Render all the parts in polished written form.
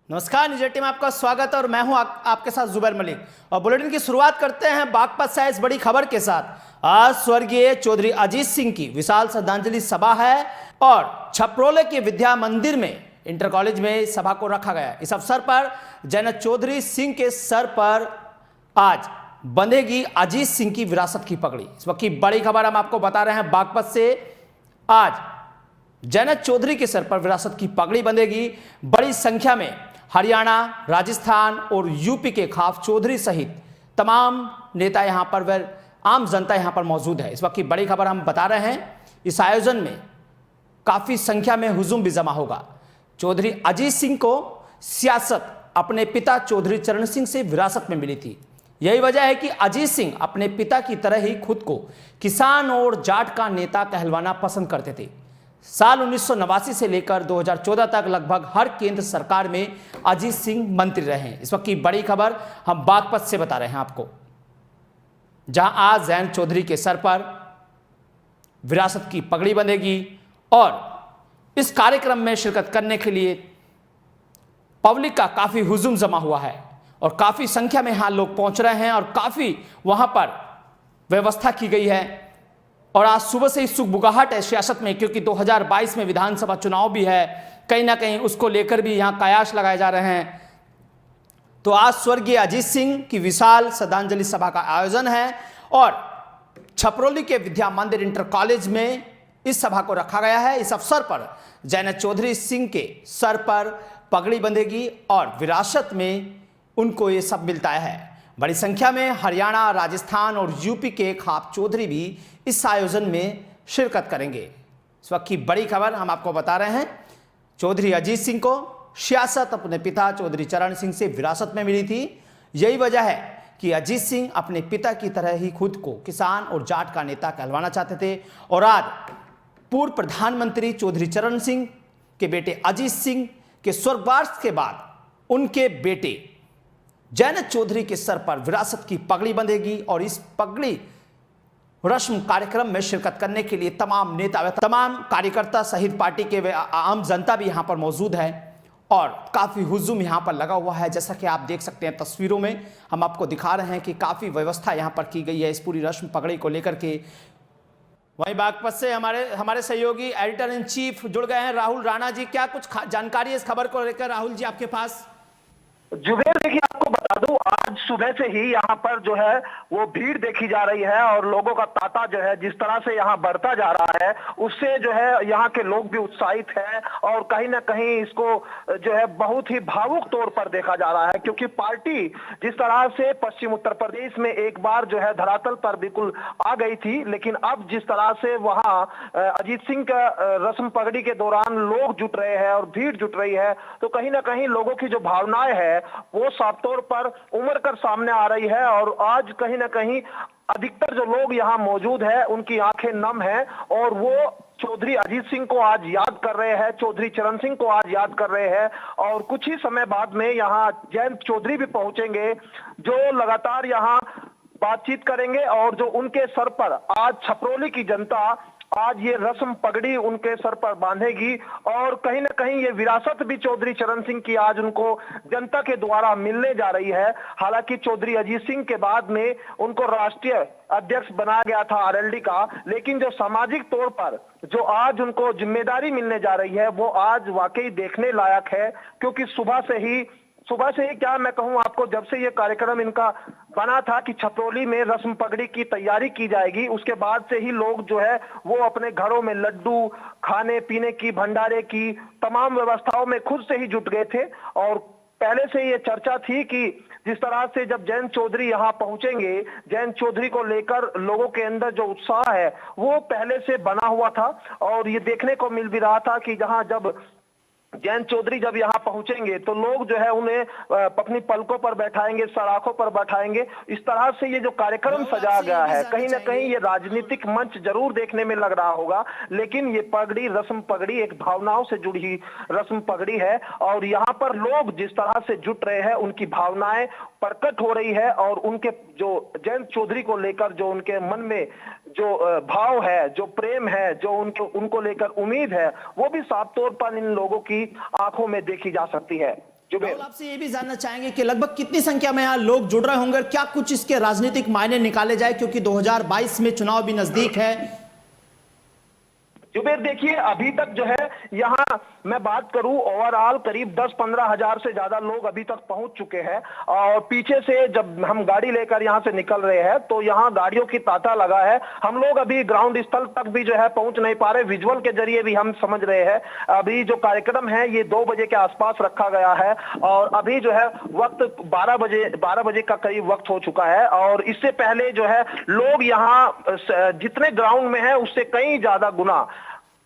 नमस्कार, निज टीम में आपका स्वागत है और मैं हूं आपके साथ जुबैर मलिक। और बुलेटिन की शुरुआत करते हैं बागपत से इस बड़ी खबर के साथ। आज स्वर्गीय चौधरी अजीत सिंह की विशाल श्रद्धांजलि सभा है और छपरोले के विद्या मंदिर में इंटर कॉलेज में सभा को रखा गया। इस अवसर पर जैनत चौधरी सिंह के सर पर आज बंधेगी अजीत सिंह की विरासत की पगड़ी। इस वक्त की बड़ी खबर हम आपको बता रहे हैं बागपत से। आज जैनत चौधरी के सर पर विरासत की पगड़ी बंधेगी। बड़ी संख्या में हरियाणा, राजस्थान और यूपी के खाफ चौधरी सहित तमाम नेता यहां पर व आम जनता यहां पर मौजूद है। इस वक्त की बड़ी खबर हम बता रहे हैं। इस आयोजन में काफी संख्या में हुजूम भी जमा होगा। चौधरी अजीत सिंह को सियासत अपने पिता चौधरी चरण सिंह से विरासत में मिली थी। यही वजह है कि अजीत सिंह अपने पिता की तरह ही खुद को किसान और जाट का नेता कहलवाना पसंद करते थे। साल 1989 से लेकर 2014 तक लगभग हर केंद्र सरकार में अजीत सिंह मंत्री रहे हैं। इस वक्त की बड़ी खबर हम बागपत से बता रहे हैं आपको, जहां आज जैन चौधरी के सर पर विरासत की पगड़ी बंधेगी और इस कार्यक्रम में शिरकत करने के लिए पब्लिक का काफी हुजूम जमा हुआ है और काफी संख्या में यहां लोग पहुंच रहे हैं और काफी वहां पर व्यवस्था की गई है। और आज सुबह से ही सुगबुगाहट है सियासत में, क्योंकि 2022 में विधानसभा चुनाव भी है। कहीं ना कहीं उसको लेकर भी यहां कयास लगाए जा रहे हैं। तो आज स्वर्गीय अजीत सिंह की विशाल श्रद्धांजलि सभा का आयोजन है और छपरोली के विद्या मंदिर इंटर कॉलेज में इस सभा को रखा गया है। इस अवसर पर जैनत चौधरी सिंह के सर पर पगड़ी बंधेगी और विरासत में उनको ये सब मिलता है। बड़ी संख्या में हरियाणा, राजस्थान और यूपी के खाप चौधरी भी इस आयोजन में शिरकत करेंगे। इस वक्त की बड़ी खबर हम आपको बता रहे हैं। चौधरी अजीत सिंह को सियासत अपने पिता चौधरी चरण सिंह से विरासत में मिली थी। यही वजह है कि अजीत सिंह अपने पिता की तरह ही खुद को किसान और जाट का नेता कहलवाना चाहते थे। और आज पूर्व प्रधानमंत्री चौधरी चरण सिंह के बेटे अजीत सिंह के स्वर्गवास के बाद उनके बेटे जैनत चौधरी के सर पर विरासत की पगड़ी बंधेगी और इस पगड़ी रस्म कार्यक्रम में शिरकत करने के लिए तमाम नेता, तमाम कार्यकर्ता सहित पार्टी के आम जनता भी यहां पर मौजूद है और काफी हुजूम यहां पर लगा हुआ है। जैसा कि आप देख सकते हैं तस्वीरों में हम आपको दिखा रहे हैं कि काफी व्यवस्था यहां पर की गई है इस पूरी रस्म पगड़ी को लेकर के। वहीं बागपत से हमारे सहयोगी एडिटर इन चीफ जुड़ गए हैं राहुल राणा जी। क्या कुछ जानकारी है इस खबर को लेकर राहुल जी आपके पास? जुबेर, देखिए आपको बता दूं, आज सुबह से ही यहाँ पर जो है वो भीड़ देखी जा रही है और लोगों का तांता जो है जिस तरह से यहाँ बढ़ता जा रहा है उससे जो है यहाँ के लोग भी उत्साहित हैं और कहीं ना कहीं इसको जो है बहुत ही भावुक तौर पर देखा जा रहा है, क्योंकि पार्टी जिस तरह से पश्चिम उत्तर प्रदेश में एक बार जो है धरातल पर बिल्कुल आ गई थी, लेकिन अब जिस तरह से वहाँ अजीत सिंह का रस्म पगड़ी के दौरान लोग जुट रहे हैं और भीड़ जुट रही है, तो कहीं ना कहीं लोगों की जो भावनाएं है वो साफ तौर पर उमड़ कर सामने आ रही है। और आज कहीं ना कहीं अधिकतर जो लोग यहाँ मौजूद है उनकी आंखें नम है और वो चौधरी अजीत सिंह को आज याद कर रहे हैं, चौधरी चरण सिंह को आज याद कर रहे हैं। और कुछ ही समय बाद में यहाँ जैन चौधरी भी पहुंचेंगे जो लगातार यहाँ बातचीत करेंगे और जो उनके सर पर आज छपरोली की जनता आज ये रस्म पगड़ी उनके सर पर बांधेगी और कहीं ना कहीं ये विरासत भी चौधरी चरण सिंह की आज उनको जनता के द्वारा मिलने जा रही है। हालांकि चौधरी अजीत सिंह के बाद में उनको राष्ट्रीय अध्यक्ष बनाया गया था आरएलडी का, लेकिन जो सामाजिक तौर पर जो आज उनको जिम्मेदारी मिलने जा रही है वो आज वाकई देखने लायक है, क्योंकि सुबह से ही क्या मैं कहूं आपको, जब से ये कार्यक्रम इनका बना था कि छपरोली में रस्म पगड़ी की तैयारी की जाएगी, उसके बाद से ही लोग जो है वो अपने घरों में लड्डू, खाने पीने की, भंडारे की तमाम व्यवस्थाओं में खुद से ही जुट गए थे। और पहले से ये चर्चा थी कि जिस तरह से जब जैन चौधरी यहाँ पहुंचेंगे, जैन चौधरी को लेकर लोगों के अंदर जो उत्साह है वो पहले से बना हुआ था। और ये देखने को मिल भी रहा था कि जहां जब जैन चौधरी जब यहाँ पहुंचेंगे तो लोग जो है उन्हें अपनी पलकों पर बैठाएंगे, सराखों पर बैठाएंगे। इस तरह से ये जो कार्यक्रम सजाया गया है कहीं ना कहीं ये राजनीतिक मंच जरूर देखने में लग रहा होगा, लेकिन ये पगड़ी, रस्म पगड़ी एक भावनाओं से जुड़ी रस्म पगड़ी है और यहाँ पर लोग जिस तरह से जुट रहे हैं उनकी भावनाएं प्रकट हो रही है और उनके जो जैन चौधरी को लेकर जो उनके मन में जो भाव है, जो प्रेम है, जो उनको लेकर उम्मीद है, वो भी साफ तौर पर इन लोगों की आंखों में देखी जा सकती है। जुबेर, राहुल, आपसे ये भी जानना चाहेंगे कि लगभग कितनी संख्या में यहाँ लोग जुड़ रहे होंगे और क्या कुछ इसके राजनीतिक मायने निकाले जाए, क्योंकि 2022 में चुनाव भी नजदीक है। जुबेर देखिए, अभी तक जो है यहाँ मैं बात करूं ओवरऑल करीब 10-15 हजार से ज्यादा लोग अभी तक पहुंच चुके हैं। और पीछे से जब हम गाड़ी लेकर यहाँ से निकल रहे हैं तो यहाँ गाड़ियों की तांता लगा है। हम लोग अभी ग्राउंड स्थल तक भी जो है पहुंच नहीं पा रहे। विजुअल के जरिए भी हम समझ रहे हैं। अभी जो कार्यक्रम है ये 2 बजे के आसपास रखा गया है और अभी जो है वक्त 12 बजे का करीब वक्त हो चुका है। और इससे पहले जो है लोग यहाँ जितने ग्राउंड में है उससे कई ज्यादा गुना,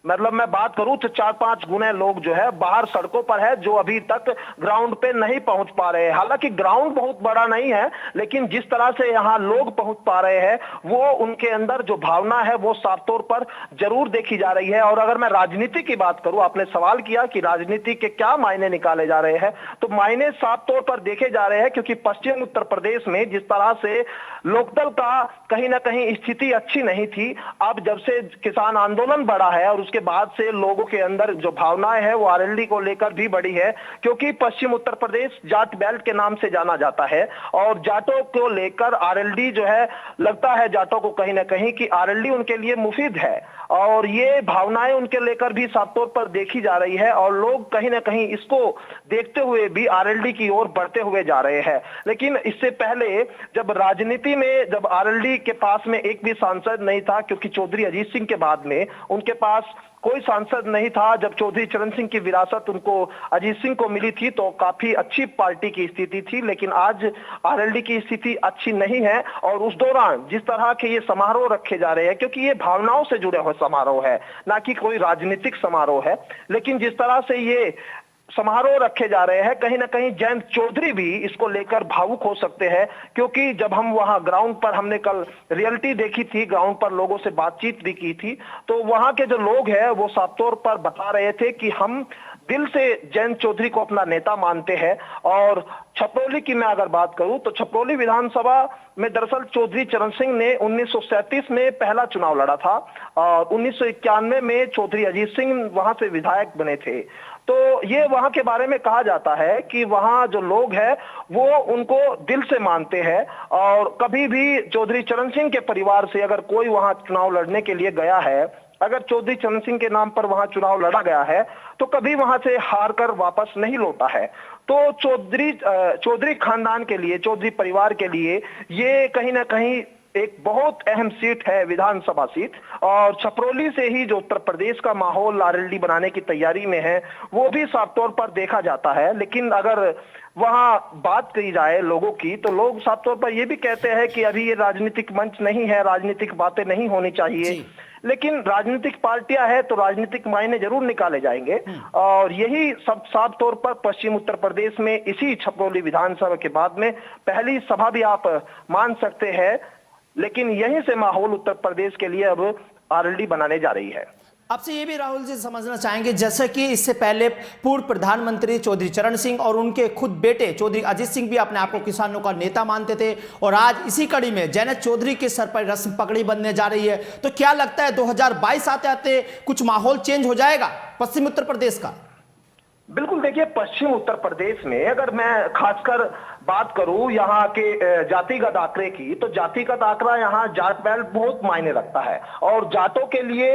मतलब मैं बात करूं तो 4-5 गुने लोग जो है बाहर सड़कों पर है, जो अभी तक ग्राउंड पे नहीं पहुंच पा रहे हैं। हालांकि ग्राउंड बहुत बड़ा नहीं है, लेकिन जिस तरह से यहां लोग पहुंच पा रहे हैं वो उनके अंदर जो भावना है वो साफ तौर पर जरूर देखी जा रही है। और अगर मैं राजनीति की बात करूं, आपने सवाल किया कि राजनीति के क्या मायने निकाले जा रहे हैं, तो मायने साफ तौर पर देखे जा रहे हैं। क्योंकि पश्चिम उत्तर प्रदेश में जिस तरह से लोकदल का कहीं ना कहीं स्थिति अच्छी नहीं थी, अब जब से किसान आंदोलन बढ़ा है और उसके बाद से लोगों के अंदर जो भावनाएं हैं वो आरएलडी को लेकर भी बढ़ी है। क्योंकि पश्चिम उत्तर प्रदेश जाट बेल्ट के नाम से जाना जाता है और जाटों को लेकर आरएलडी जो है, लगता है जाटों को कहीं ना कहीं कि आरएलडी उनके लिए मुफीद है। और ये भावनाएं उनके लेकर भी साफ तौर पर देखी जा रही है और लोग कहीं ना कहीं इसको देखते हुए भी आरएलडी की ओर बढ़ते हुए जा रहे हैं। लेकिन इससे पहले जब राजनीति में जब आरएलडी के पास में एक भी सांसद नहीं था, क्योंकि चौधरी अजीत सिंह के बाद में उनके पास कोई सांसद नहीं था। जब चौधरी चरण सिंह की विरासत उनको अजीत सिंह को मिली थी तो काफी अच्छी पार्टी की स्थिति थी, लेकिन आज आरएलडी की स्थिति अच्छी नहीं है। और उस दौरान जिस तरह के ये समारोह रखे जा रहे हैं, क्योंकि ये भावनाओं से जुड़े हुए समारोह है, ना कि कोई राजनीतिक समारोह है, लेकिन जिस तरह से ये समारोह रखे जा रहे हैं, कहीं ना कहीं जयंत चौधरी भी इसको लेकर भावुक हो सकते हैं। क्योंकि जब हम वहां ग्राउंड पर, हमने कल रियलिटी देखी थी, ग्राउंड पर लोगों से बातचीत भी की थी, तो वहां के जो लोग हैं वो साफ तौर पर बता रहे थे कि हम दिल से जयंत चौधरी को अपना नेता मानते हैं। और छपरौली की मैं अगर बात करूं तो छपरौली विधानसभा में दरअसल चौधरी चरण सिंह ने 1937 में पहला चुनाव लड़ा था और 1991 में चौधरी अजीत सिंह वहां से विधायक बने थे। तो ये वहां के बारे में कहा जाता है कि वहां जो लोग हैं वो उनको दिल से मानते हैं। और कभी भी चौधरी चरण सिंह के परिवार से अगर कोई वहां चुनाव लड़ने के लिए गया है, अगर चौधरी चरण सिंह के नाम पर वहां चुनाव लड़ा गया है, तो कभी वहां से हार कर वापस नहीं लौटा है। तो चौधरी खानदान के लिए, चौधरी परिवार के लिए ये कहीं ना कहीं एक बहुत अहम सीट है, विधानसभा सीट। और छपरौली से ही जो उत्तर प्रदेश का माहौल आरएलडी बनाने की तैयारी में है वो भी साफ तौर पर देखा जाता है। लेकिन अगर वहां बात की जाए लोगों की, तो लोग साफ तौर पर ये भी कहते हैं कि अभी ये राजनीतिक मंच नहीं है, राजनीतिक बातें नहीं होनी चाहिए। लेकिन राजनीतिक पार्टियां है तो राजनीतिक मायने जरूर निकाले जाएंगे। और यही सब साफ तौर पर पश्चिम उत्तर प्रदेश में इसी छपरौली विधानसभा के बाद में पहली सभा भी आप मान सकते हैं। लेकिन यहीं से माहौल उत्तर प्रदेश के लिए अब आरएलडी बनाने जा रही है। आपसे ये भी राहुल जी समझना चाहेंगे, जैसे कि इससे पहले पूर्व प्रधानमंत्री चौधरी चरण सिंह और उनके खुद बेटे चौधरी अजीत सिंह भी अपने आप को किसानों का नेता मानते थे, और आज इसी कड़ी में जयंत चौधरी के सर पर रस्म पगड़ी बनने जा रही है। तो क्या लगता है 2022 आते आते कुछ माहौल चेंज हो जाएगा पश्चिम उत्तर प्रदेश का? बिल्कुल, देखिए पश्चिम उत्तर प्रदेश में अगर मैं खासकर बात करूं यहाँ के जातिगत आंकड़े की, तो जातिगत आंकड़ा यहाँ जाट बेल्ट बहुत मायने रखता है। और जाटों के लिए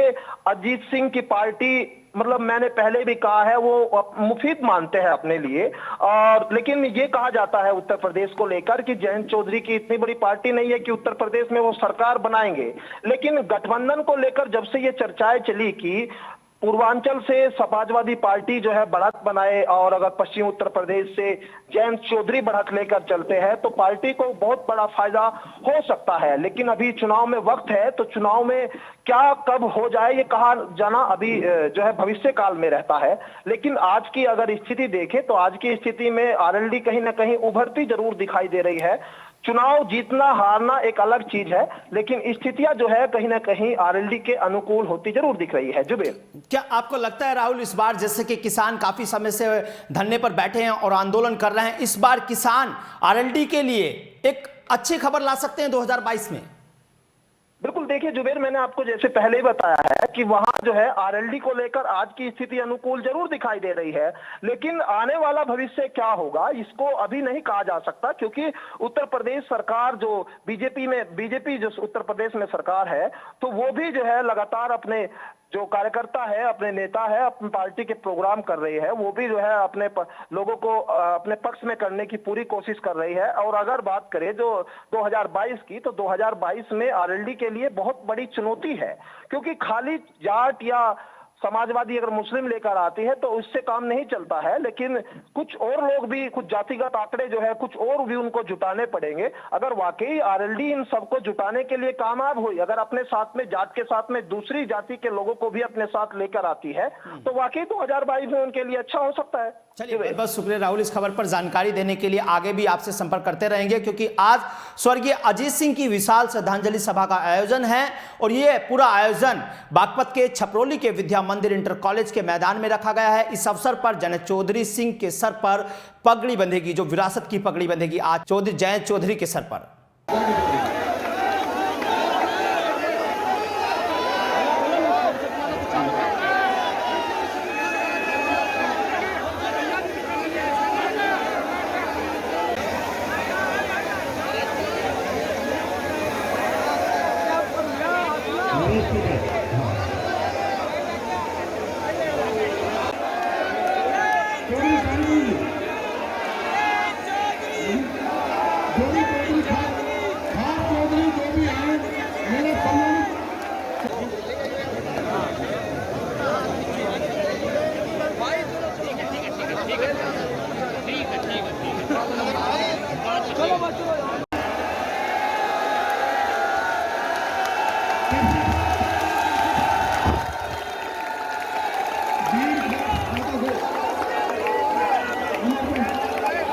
अजीत सिंह की पार्टी, मतलब मैंने पहले भी कहा है, वो मुफीद मानते हैं अपने लिए। और लेकिन ये कहा जाता है उत्तर प्रदेश को लेकर कि जयंत चौधरी की इतनी बड़ी पार्टी नहीं है कि उत्तर प्रदेश में वो सरकार बनाएंगे। लेकिन गठबंधन को लेकर जब से ये चर्चाएं चली कि पूर्वांचल से समाजवादी पार्टी जो है बढ़त बनाए और अगर पश्चिम उत्तर प्रदेश से जयंत चौधरी बढ़त लेकर चलते हैं तो पार्टी को बहुत बड़ा फायदा हो सकता है। लेकिन अभी चुनाव में वक्त है, तो चुनाव में क्या कब हो जाए ये कहा जाना अभी जो है भविष्य काल में रहता है। लेकिन आज की अगर स्थिति देखें तो आज की स्थिति में आरएलडी कहीं ना कहीं उभरती जरूर दिखाई दे रही है। चुनाव जीतना हारना एक अलग चीज है, लेकिन स्थितियां जो है कहीं ना कहीं आरएलडी के अनुकूल होती जरूर दिख रही है। जुबेर, क्या आपको लगता है राहुल, इस बार जैसे कि किसान काफी समय से धरने पर बैठे हैं और आंदोलन कर रहे हैं, इस बार किसान आरएलडी के लिए एक अच्छी खबर ला सकते हैं 2022 में? बिल्कुल, देखिए जुबेर, मैंने आपको जैसे पहले ही बताया है कि वहां जो है आरएलडी को लेकर आज की स्थिति अनुकूल जरूर दिखाई दे रही है, लेकिन आने वाला भविष्य क्या होगा इसको अभी नहीं कहा जा सकता, क्योंकि उत्तर प्रदेश सरकार जो बीजेपी जो उत्तर प्रदेश में सरकार है, तो वो भी जो है लगातार अपने जो कार्यकर्ता है, अपने नेता है, अपनी पार्टी के प्रोग्राम कर रही है, वो भी जो है अपने लोगों को अपने पक्ष में करने की पूरी कोशिश कर रही है। और अगर बात करें जो 2022 की, तो 2022 में आरएलडी के लिए बहुत बड़ी चुनौती है, क्योंकि खाली जाट या समाजवादी अगर मुस्लिम लेकर आती है तो उससे काम नहीं चलता है, लेकिन कुछ और लोग भी, कुछ जातिगत आंकड़े जो है कुछ और भी उनको जुटाने पड़ेंगे। अगर वाकई आरएलडी इन सबको जुटाने के लिए कामयाब हुई, अगर अपने साथ में जाट के साथ में दूसरी जाति के लोगों को भी अपने साथ लेकर आती है, तो वाकई 2022 में उनके लिए अच्छा हो सकता है। चलिए, बहुत बहुत शुक्रिया राहुल, इस खबर पर जानकारी देने के लिए। आगे भी आपसे संपर्क करते रहेंगे, क्योंकि आज स्वर्गीय अजीत सिंह की विशाल श्रद्धांजलि सभा का आयोजन है और ये पूरा आयोजन बागपत के छपरोली के विद्या मंदिर इंटर कॉलेज के मैदान में रखा गया है। इस अवसर पर जयंत चौधरी सिंह के सर पर पगड़ी बंधेगी, जो विरासत की पगड़ी बंधेगी आज जयंत चौधरी के सर पर।